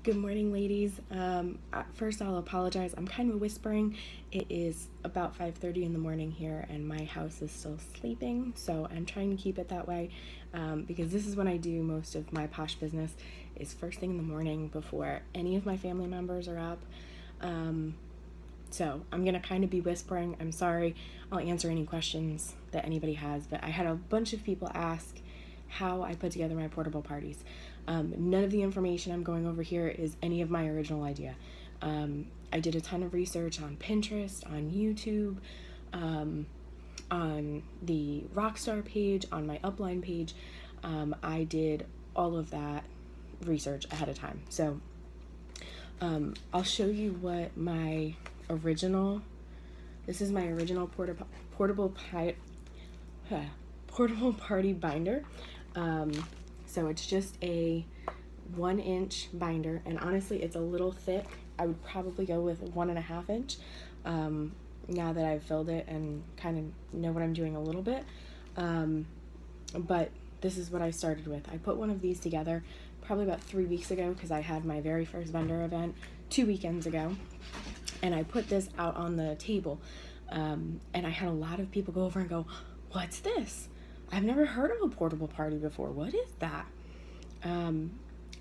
Good morning, ladies. First, I'll apologize. I'm kind of whispering. It is about 5:30 in the morning here, and my house is still sleeping. So I'm trying to keep it that way because this is when I do most of my posh business. Is first thing in the morning before any of my family members are up. So I'm gonna kind of be whispering. I'm sorry. I'll answer any questions that anybody has. But I had a bunch of people ask how I put together my portable parties. None of the information I'm going over here is any of my original idea. I did a ton of research on Pinterest, on YouTube, on the Rockstar page, on my upline page. I did all of that research ahead of time. So I'll show you what my original, this is my original portable party binder. So it's just a 1-inch binder, and honestly it's a little thick. I would probably go with 1.5 inch now that I've filled it and kind of know what I'm doing a little bit. But this is what I started with. I put one of these together probably about 3 weeks ago because I had my very first vendor event 2 weekends ago, and I put this out on the table, and I had a lot of people go over and go, "What's this? I've never heard of a portable party before. What is that?" And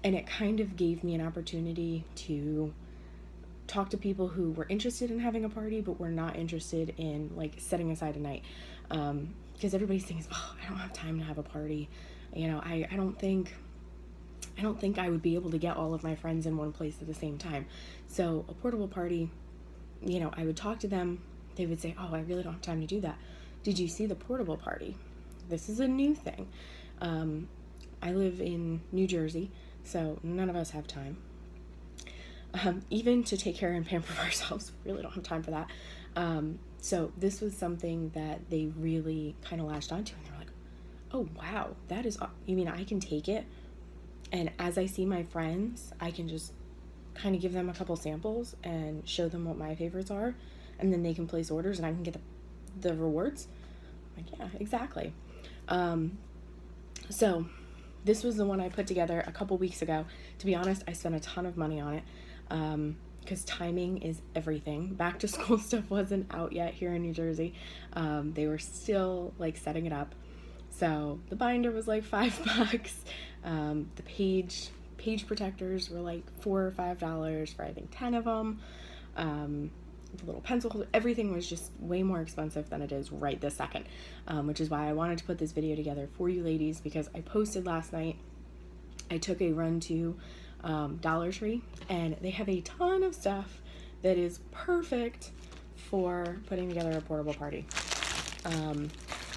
it kind of gave me an opportunity to talk to people who were interested in having a party but were not interested in like setting aside a night, because everybody's thinking, "Oh, I don't have time to have a party." I don't think I would be able to get all of my friends in one place at the same time. So a portable party, I would talk to them. They would say, "Oh, I really don't have time to do that. Did you see the portable party? This is a new thing." I live in New Jersey, so none of us have time. Even to take care and pamper ourselves, we really don't have time for that. So this was something that they really kind of latched onto, and they were like, "Oh, wow, that is, you mean I can take it? And as I see my friends, I can just kind of give them a couple samples and show them what my favorites are, and then they can place orders and I can get the rewards." I'm like, yeah, exactly. So this was the one I put together a couple weeks ago. To be honest, I spent a ton of money on it because timing is everything. Back to school stuff wasn't out yet here in New Jersey. They were still like setting it up. So the binder was like $5. The page protectors were like $4 or $5 for I think 10 of them. The little pencil holder, everything was just way more expensive than it is right this second, which is why I wanted to put this video together for you ladies, because I posted last night. I took a run to Dollar Tree, and they have a ton of stuff that is perfect for putting together a portable party.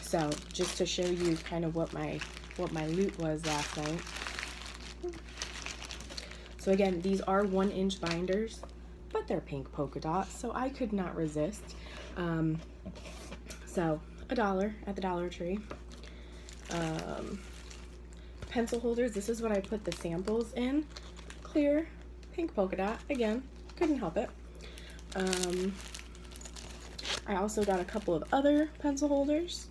So just to show you kind of what my loot was last night. So again, these are 1-inch binders, but they're pink polka dots, so I could not resist. So $1 at the Dollar Tree. Pencil holders, this is what I put the samples in. Clear, pink polka dot, again, couldn't help it. I also got a couple of other pencil holders.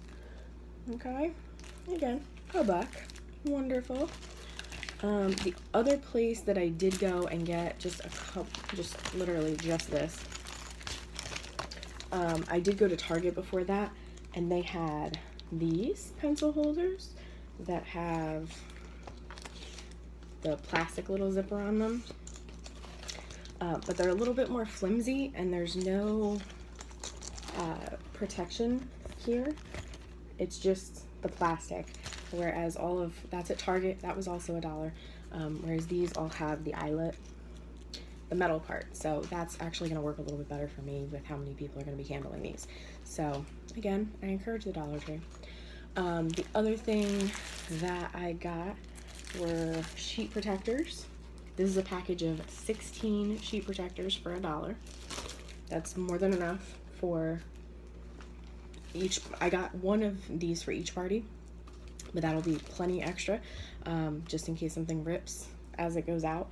Okay, again, $1, wonderful. The other place that I did go and get just literally just this, I did go to Target before that, and they had these pencil holders that have the plastic little zipper on them, but they're a little bit more flimsy, and there's no protection here. It's just the plastic. Whereas that's at Target, that was also $1. Whereas these all have the eyelet, the metal part. So that's actually going to work a little bit better for me with how many people are going to be handling these. So again, I encourage the Dollar Tree. The other thing that I got were sheet protectors. This is a package of 16 sheet protectors for $1. That's more than enough for each. I got one of these for each party, but that'll be plenty extra, just in case something rips as it goes out.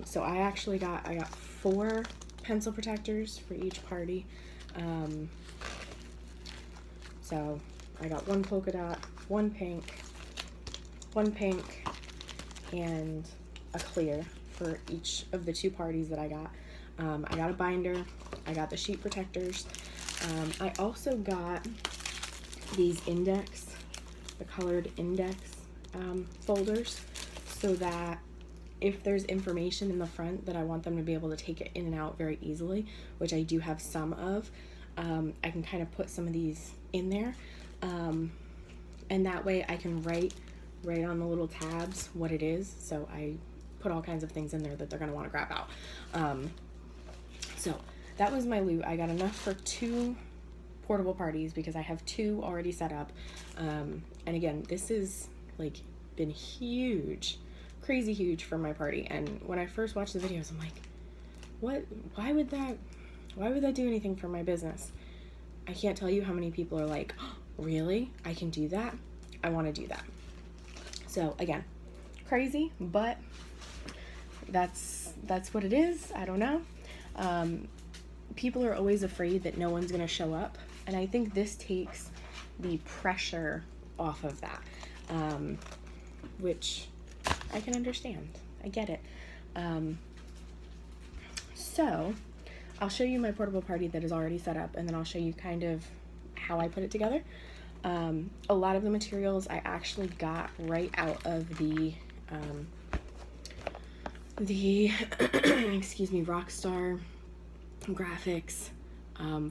So I got 4 pencil protectors for each party. So I got 1 polka dot, 1 pink, and a clear for each of the 2 parties that I got. I got a binder, I got the sheet protectors. I also got these the colored index folders, so that if there's information in the front that I want them to be able to take it in and out very easily, which I do have some of, I can kind of put some of these in there. And that way I can write right on the little tabs what it is. So I put all kinds of things in there that they're going to want to grab out. So that was my loot. I got enough for 2 portable parties because I have 2 already set up. And again, this is like been huge, crazy huge for my party. And when I first watched the videos, I'm like, why would that do anything for my business? I can't tell you how many people are like, oh, really? I can do that? I want to do that. So again, crazy, but that's what it is. I don't know. People are always afraid that no one's going to show up. And I think this takes the pressure off of that, which I can understand. I get it. So I'll show you my portable party that is already set up, and then I'll show you kind of how I put it together. A lot of the materials I actually got right out of the excuse me, Rockstar Graphics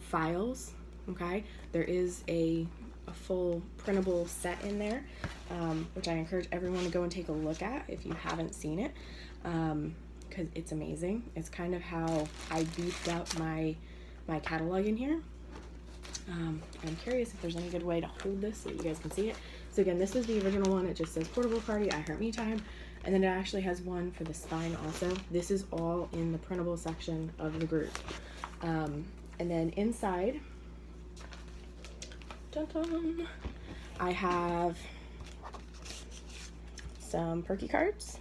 files. Okay, there is a full printable set in there, which I encourage everyone to go and take a look at if you haven't seen it, because it's amazing. It's kind of how I beefed up my catalog in here. I'm curious if there's any good way to hold this so that you guys can see it. So again, this is the original one. It just says portable party, I Heart Me Time, and then it actually has one for the spine also. This is all in the printable section of the group. And then inside, dun-dun, I have some perky cards.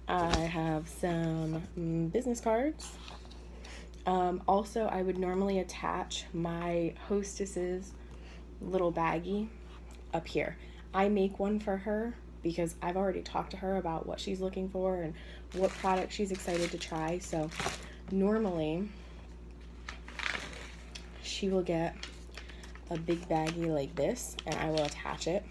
I have some business cards. Also, I would normally attach my hostess's little baggie up here. I make one for her because I've already talked to her about what she's looking for and what product she's excited to try. So normally she will get a big baggie like this, and I will attach it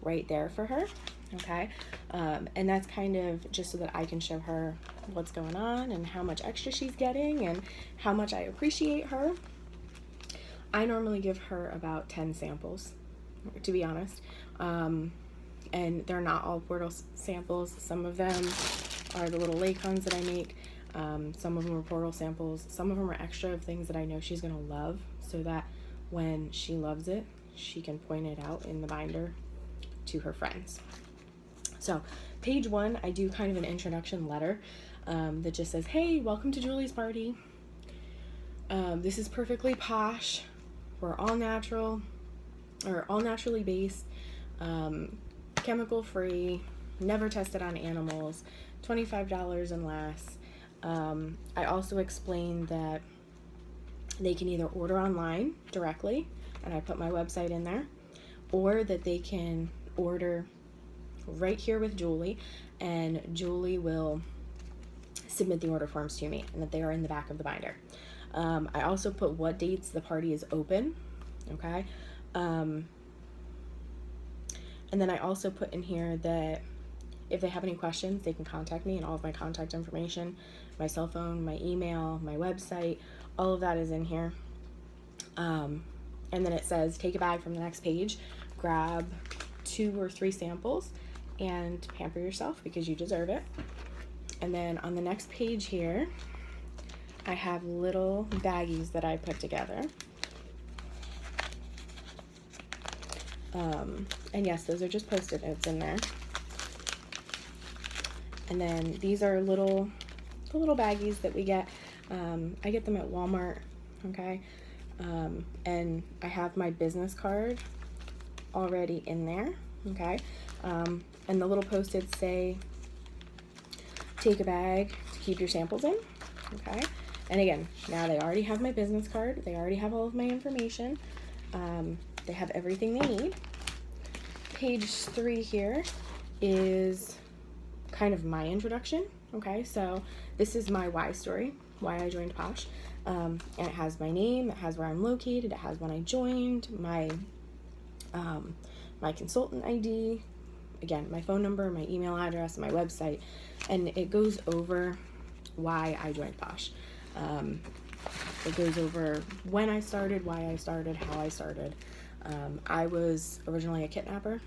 right there for her. Okay, and that's kind of just so that I can show her what's going on and how much extra she's getting and how much I appreciate her. I normally give her about 10 samples, to be honest, and they're not all portal samples. Some of them are the little Laycons that I make. Some of them are portal samples. Some of them are extra of things that I know she's gonna love, so that when she loves it, she can point it out in the binder to her friends. So page 1, I do kind of an introduction letter that just says, hey, welcome to Julie's party. This is Perfectly Posh. We're all natural, or all naturally based, chemical free, never tested on animals, $25 and less. I also explain that they can either order online directly, and I put my website in there, or that they can order right here with Julie, and Julie will submit the order forms to me, and that they are in the back of the binder. I also put what dates the party is open, okay? And then I also put in here that if they have any questions, they can contact me, and all of my contact information, my cell phone, my email, my website, all of that is in here. And then it says, take a bag from the next page, grab 2 or 3 samples, and pamper yourself because you deserve it. And then on the next page here, I have little baggies that I put together. And yes, those are just Post-it notes in there. And then these are the little baggies that we get. I get them at Walmart, okay? And I have my business card already in there, okay? And the little Post-its say, take a bag to keep your samples in, okay? And again, now they already have my business card. They already have all of my information. They have everything they need. Page 3 here is kind of my introduction. Okay, so this is my why story, why I joined Posh. And it has my name, it has where I'm located, it has when I joined, my consultant ID, again, my phone number, my email address, my website, and it goes over why I joined Posh. It goes over when I started, why I started, how I started. I was originally a kidnapper.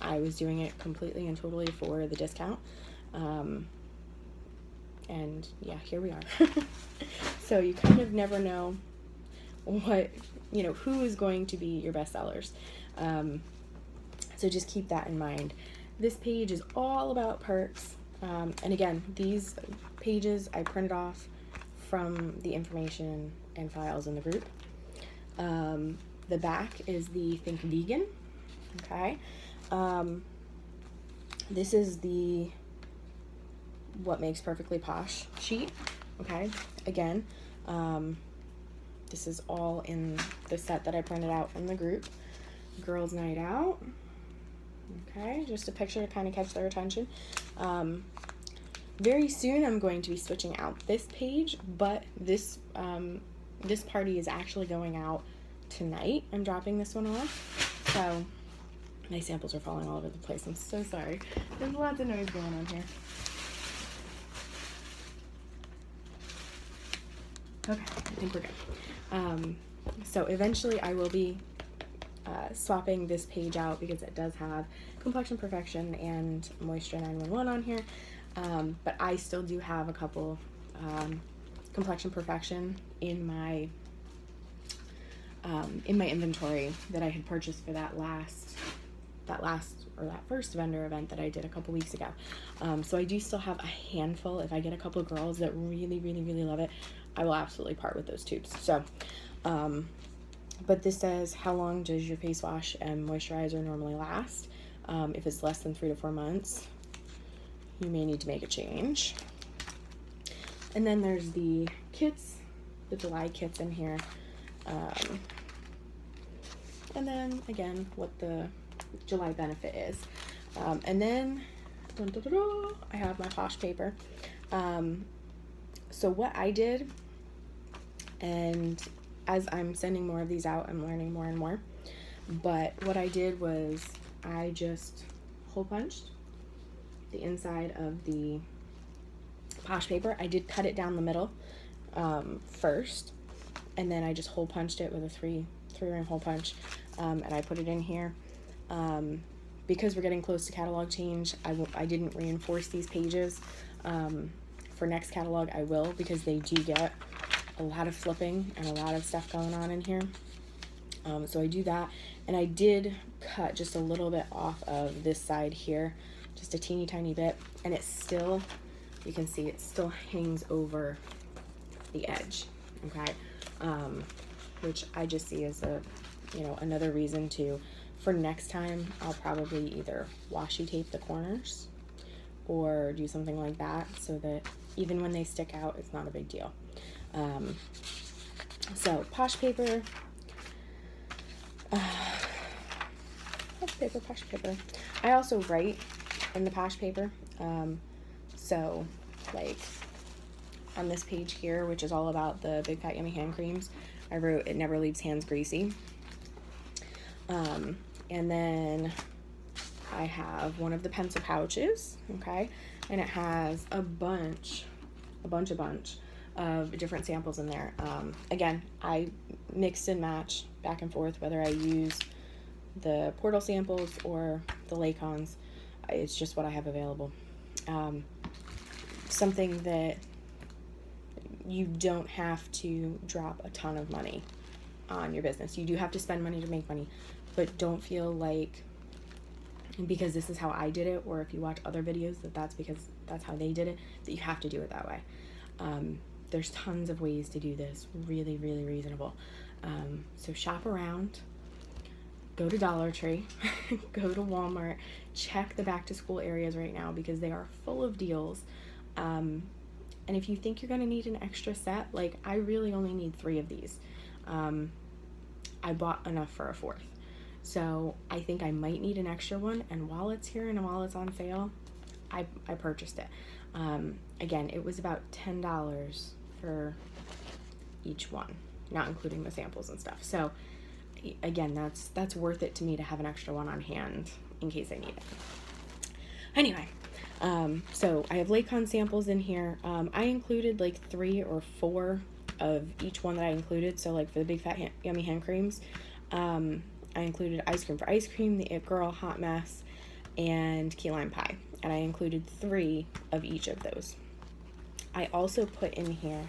I was doing it completely and totally for the discount. And yeah, here we are. So you kind of never know what, who is going to be your best sellers. So just keep that in mind. This page is all about perks. And again, these pages I printed off from the information and files in the group. The back is the Think Vegan. Okay. This is the What Makes Perfectly Posh sheet. Okay. Again, this is all in the set that I printed out from the group. Girls Night Out. Okay, just a picture to kind of catch their attention. Very soon I'm going to be switching out this page, but this party is actually going out tonight. I'm dropping this one off. So my samples are falling all over the place. I'm so sorry. There's lots of noise going on here. Okay, I think we're good. So eventually I will be swapping this page out because it does have Complexion Perfection and Moisture 911 on here. But I still do have a couple Complexion Perfection in my inventory that I had purchased for that first vendor event that I did a couple weeks ago. So I do still have a handful. If I get a couple of girls that really, really, really love it, I will absolutely part with those tubes. So, but this says, how long does your face wash and moisturizer normally last? If it's less than 3 to 4 months, you may need to make a change. And then there's the kits, the July kits in here. And then again, what the July benefit is. And then I have my Posh paper. So what I did, and as I'm sending more of these out, I'm learning more and more. But what I did was I just hole punched the inside of the Posh paper. I did cut it down the middle first, and then I just hole punched it with a three ring hole punch, and I put it in here. Because we're getting close to catalog change, I didn't reinforce these pages. For next catalog, I will, because they do get a lot of flipping and a lot of stuff going on in here. So I do that, and I did cut just a little bit off of this side here, just a teeny tiny bit, and it's still, you can see it still hangs over the edge, okay? Which I just see as a, another reason to, for next time, I'll probably either washi tape the corners or do something like that so that even when they stick out, it's not a big deal. So Posh paper, Posh paper. I also write in the Posh paper. So like on this page here, which is all about the Big Fat Yummy hand creams, I wrote, "It never leaves hands greasy." And then I have one of the pencil pouches, okay, and it has a bunch of different samples in there. Again, I mix and match back and forth whether I use the Portal samples or the Laycons. It's just what I have available. Something that you don't have to drop a ton of money on your business. You do have to spend money to make money, but don't feel like, because this is how I did it, or if you watch other videos, that's because that's how they did it, that you have to do it that way. There's tons of ways to do this, really, really reasonable. So shop around, go to Dollar Tree, go to Walmart, check the back to school areas right now because they are full of deals. And if you think you're gonna need an extra set, like I really only need 3 of these. I bought enough for a 4th. So I think I might need an extra one, and while it's here and while it's on sale, I purchased it. Again, it was about $10 for each one, not including the samples and stuff. So again, that's worth it to me to have an extra one on hand in case I need it. Anyway, so I have Laycon samples in here. I included like 3 or 4 of each one that I included. So like for the Big Fat Yummy Hand Creams, I included Ice Cream for Ice Cream, the It Girl, Hot Mess, and Key Lime Pie. And I included 3 of each of those. I also put in here,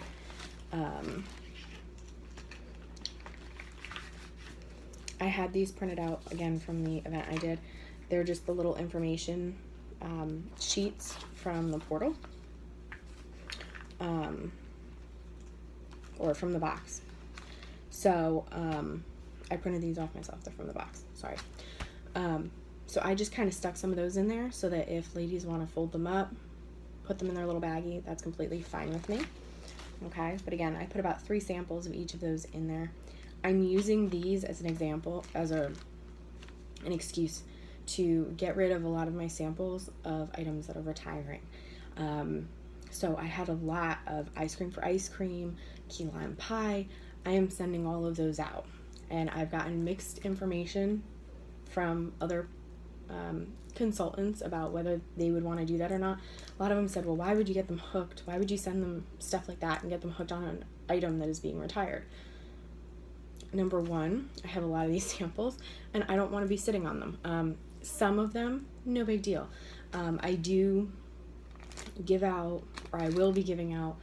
I had these printed out again from the event I did. They're just the little information sheets from the portal, or from the box. So I printed these off myself. They're from the box. Sorry. So I just kind of stuck some of those in there so that if ladies want to fold them up, put them in their little baggie, that's completely fine with me. Okay, but again, I put about 3 samples of each of those in there. I'm using these as an example, as an excuse to get rid of a lot of my samples of items that are retiring. So I had a lot of Ice Cream for Ice Cream, Key Lime Pie. I am sending all of those out, and I've gotten mixed information from other consultants about whether they would want to do that or not. A lot of them said, well, why would you get them hooked? Why would you send them stuff like that and get them hooked on an item that is being retired? Number one, I have a lot of these samples and I don't want to be sitting on them. Some of them, no big deal. I do give out, or I will be giving out,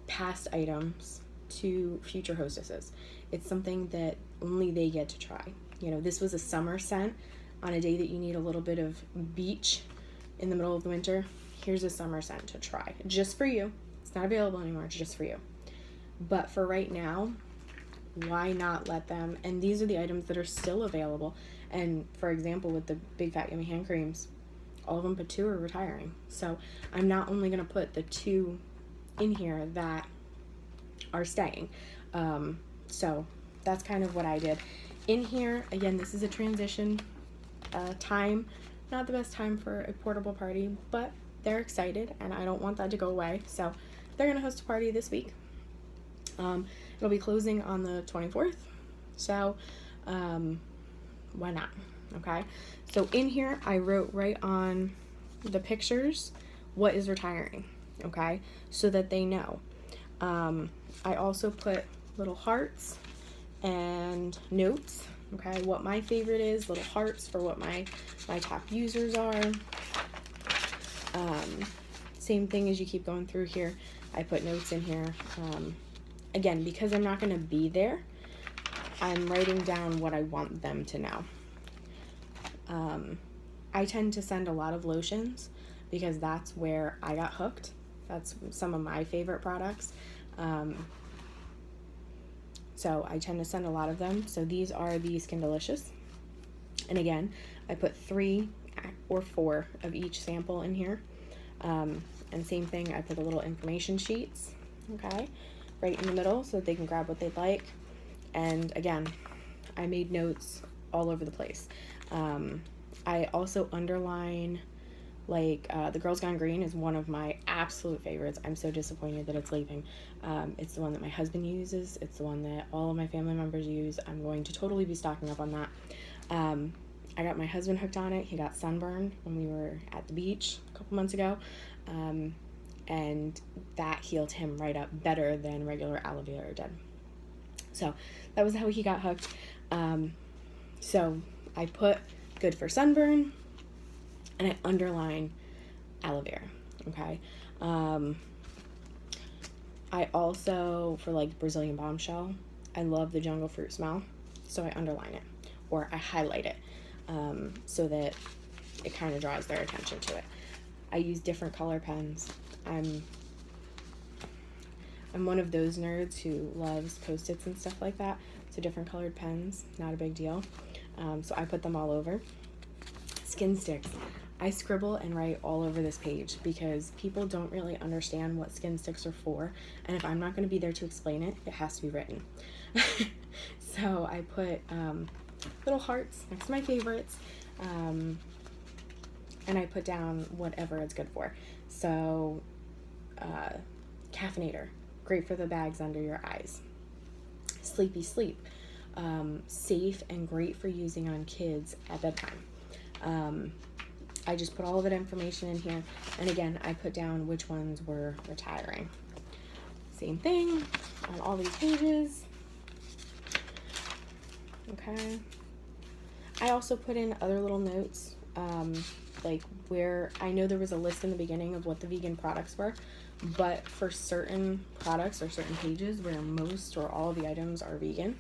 past items to future hostesses. It's something that only they get to try. You know, this was a summer scent on a day that you need a little bit of beach in the middle of the winter. Here's a summer scent to try, just for you. It's not available anymore, it's just for you. But for right now, why not let them? And these are the items that are still available. And for example, with the Big Fat Yummy Hand Creams, all of them but 2 are retiring. So I'm not only going to put the 2 in here that are staying. So that's kind of what I did. In here, again, this is a transition time. Not the best time for a portable party, but they're excited and I don't want that to go away. So they're going to host a party this week. It'll be closing on the 24th. So why not? Okay. So in here, I wrote right on the pictures what is retiring. Okay. So that they know. I also put little hearts and notes. Okay. What my favorite is, little hearts for what my top users are. Same thing as you keep going through here. I put notes in here. Again, because I'm not going to be there, I'm writing down what I want them to know. I tend to send a lot of lotions because that's where I got hooked. That's some of my favorite products. So I tend to send a lot of them. So these are the Skin Delicious. And again, I put 3 or 4 of each sample in here. And same thing, I put the little information sheets, okay, right in the middle so that they can grab what they'd like. And again, I made notes all over the place. I also underline, like, the Girls Gone Green is one of my absolute favorites. I'm so disappointed that it's leaving. It's the one that my husband uses. It's the one that all of my family members use. I'm going to totally be stocking up on that. I got my husband hooked on it. He got sunburned when we were at the beach a couple months ago. And that healed him right up better than regular aloe vera did. So that was how he got hooked. So I put good for sunburn and I underline aloe vera. Okay. I also, for like Brazilian bombshell, I love the jungle fruit smell. So I underline it or I highlight it, so that it kind of draws their attention to it. I use different color pens. I'm one of those nerds who loves Post-its and stuff like that. So different colored pens, not a big deal. So I put them all over. Skin sticks. I scribble and write all over this page because people don't really understand what skin sticks are for. And if I'm not going to be there to explain it, it has to be written. So I put little hearts next to my favorites. And I put down whatever it's good for. So, caffeinator, great for the bags under your eyes. Sleepy sleep, safe and great for using on kids at bedtime. I just put all of that information in here. And again, I put down which ones were retiring. Same thing on all these pages. Okay. I also put in other little notes, like where I know there was a list in the beginning of what the vegan products were, but for certain products or certain pages where most or all the items are vegan,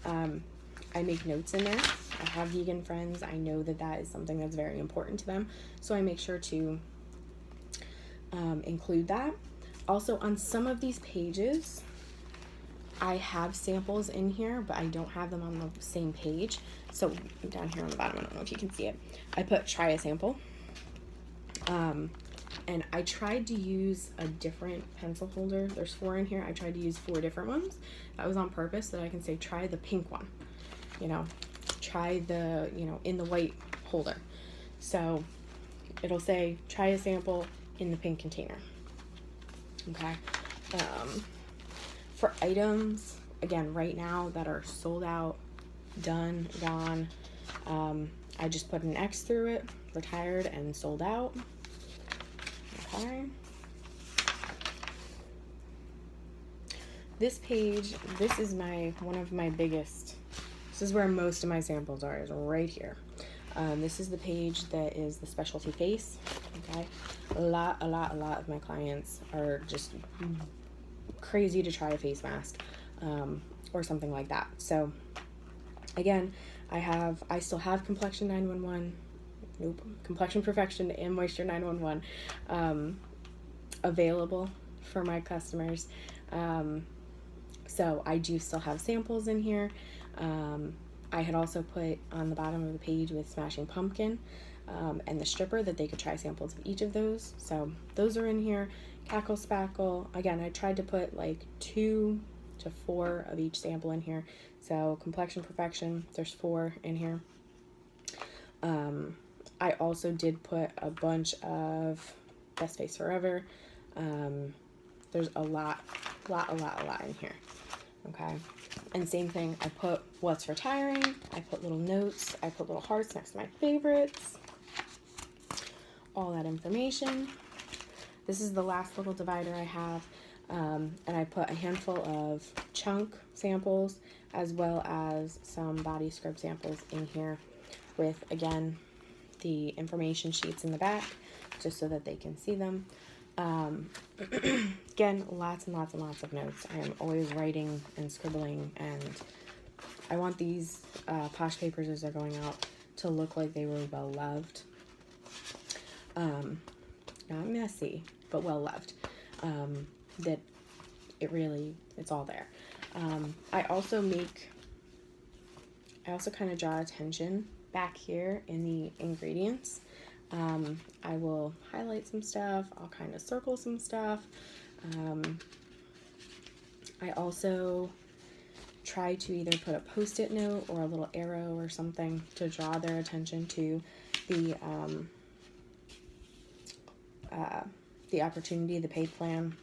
I make notes in there. I have vegan friends. I know that that is something that's very important to them, so I make sure to include that. Also, on some of these pages, I have samples in here, but I don't have them on the same page. So down here on the bottom, I don't know if you can see it, I put try a sample. And I tried to use a different pencil holder. There's 4 in here. I tried to use 4 different ones. That was on purpose, so that I can say try the pink one, you know, try the, you know, in the white holder. So it'll say try a sample in the pink container. Okay. For items, again, right now that are sold out, done, gone, I just put an X through it, retired and sold out. Okay. This page, this is one of my biggest, this is where most of my samples are, is right here. This is the page that is the specialty face. Okay. A lot of my clients are just crazy to try a face mask, or something like that. So again, I still have Complexion 911, Complexion Perfection and Moisture 911 available for my customers. So I do still have samples in here. I had also put on the bottom of the page with Smashing Pumpkin and the stripper that they could try samples of each of those. So those are in here. Cackle Spackle. Again, I tried to put like 2 to 4 of each sample in here. So Complexion Perfection, there's 4 in here. I also did put a bunch of Best Face Forever. There's a lot in here. Okay. And same thing, I put what's retiring. I put little notes. I put little hearts next to my favorites. All that information. This is the last little divider I have. And I put a handful of chunk samples as well as some body scrub samples in here with, again, the information sheets in the back just so that they can see them. Again, lots and lots of notes. I am always writing and scribbling, and I want these Posh papers as they're going out to look like they were well loved. Not messy, but well loved. That it's all there. I also kind of draw attention back here in the ingredients. I will highlight some stuff. I'll kind of circle some stuff. I also try to either put a post-it note or a little arrow or something to draw their attention to the opportunity, the paid plan,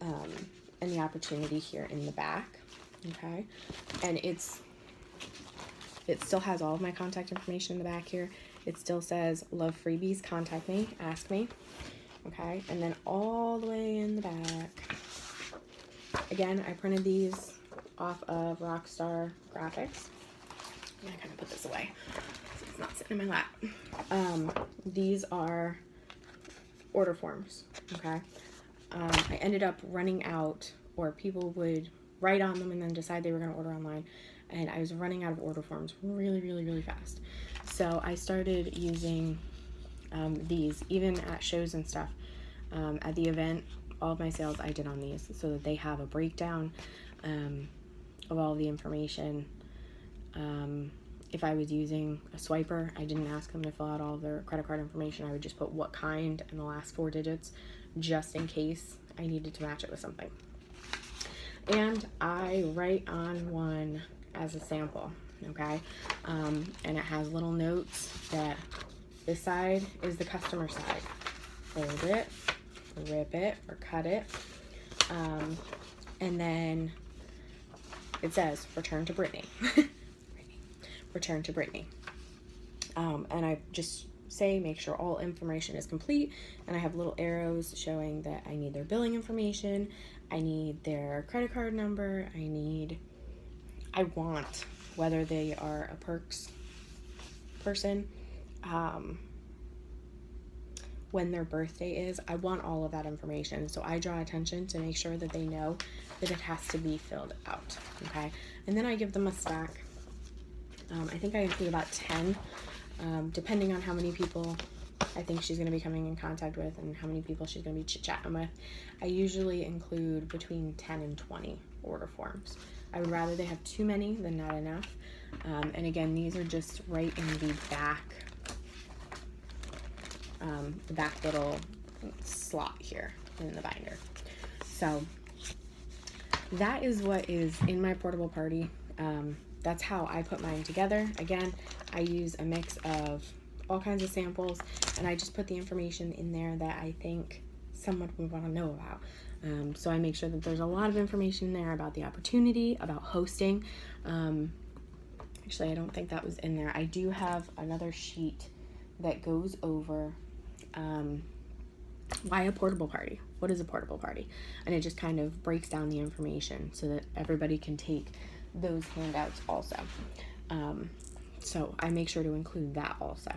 and the opportunity here in the back. Okay, and it still has all of my contact information in the back here. It still says love freebies, contact me, ask me. Okay, and then all the way in the back, again, I printed these off of Rockstar Graphics. I'm gonna kind of put this away so it's not sitting in my lap. These are order forms. Okay, I ended up running out, or people would write on them and then decide they were going to order online, and I was running out of order forms really fast. So I started using these, even at shows and stuff. At the event, all of my sales I did on these so that they have a breakdown of all the information. If I was using a swiper, I didn't ask them to fill out all of their credit card information. I would just put what kind and the last 4 digits just in case I needed to match it with something. And I write on one as a sample. okay? And it has little notes that this side is the customer side. Fold it, rip it, or cut it. And then it says, return to Brittany. Return to Brittany. And I just say, make sure all information is complete. And I have little arrows showing that I need their billing information. I need their credit card number. I want, whether they are a perks person, when their birthday is, I want all of that information. So I draw attention to make sure that they know that it has to be filled out, okay? And then I give them a stack. I think I include about 10, depending on how many people I think she's going to be coming in contact with and how many people she's going to be chit-chatting with. I usually include between 10 and 20 order forms. I would rather they have too many than not enough. And again, these are just right in the back little slot here in the binder. So that is what is in my portable party. That's how I put mine together. Again, I use a mix of all kinds of samples, and I just put the information in there that I think someone would want to know about. So I make sure that there's a lot of information there about the opportunity, about hosting. Actually, I don't think that was in there. I do have another sheet that goes over why a portable party? What is a portable party? And it just kind of breaks down the information so that everybody can take those handouts also. So I make sure to include that also.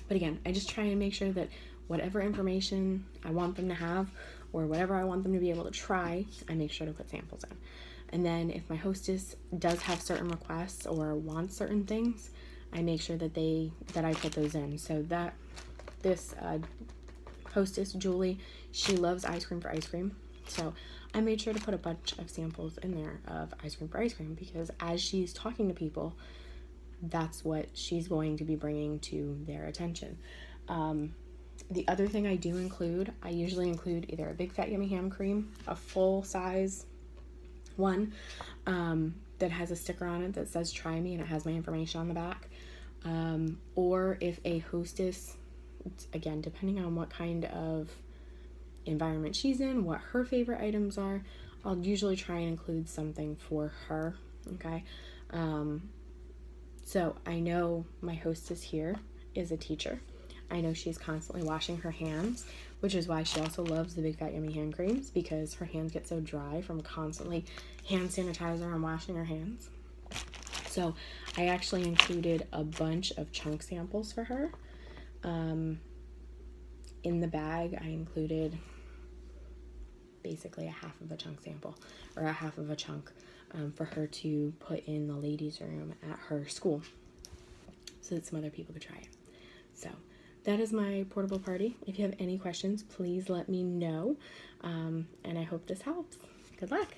But again, I just try and make sure that whatever information I want them to have or whatever I want them to be able to try, I make sure to put samples in. And then if my hostess does have certain requests or wants certain things, I make sure that I put those in. So that this hostess, Julie, she loves ice cream for ice cream. So I made sure to put a bunch of samples in there of ice cream for ice cream, because as she's talking to people, that's what she's going to be bringing to their attention. The other thing I do include, I usually include either a Big Fat Yummy Ham Cream, a full size one, that has a sticker on it that says try me and it has my information on the back. Or if a hostess, again, depending on what kind of environment she's in, what her favorite items are, I'll usually try and include something for her, okay? So I know my hostess here is a teacher. I know she's constantly washing her hands, which is why she also loves the Big Fat Yummy hand creams, because her hands get so dry from constantly hand sanitizer and washing her hands. So I actually included a bunch of chunk samples for her. In the bag, I included basically a half of a chunk sample, or a half of a chunk, for her to put in the ladies' room at her school so that some other people could try it. So that is my portable party. If you have any questions, please let me know. And I hope this helps. Good luck.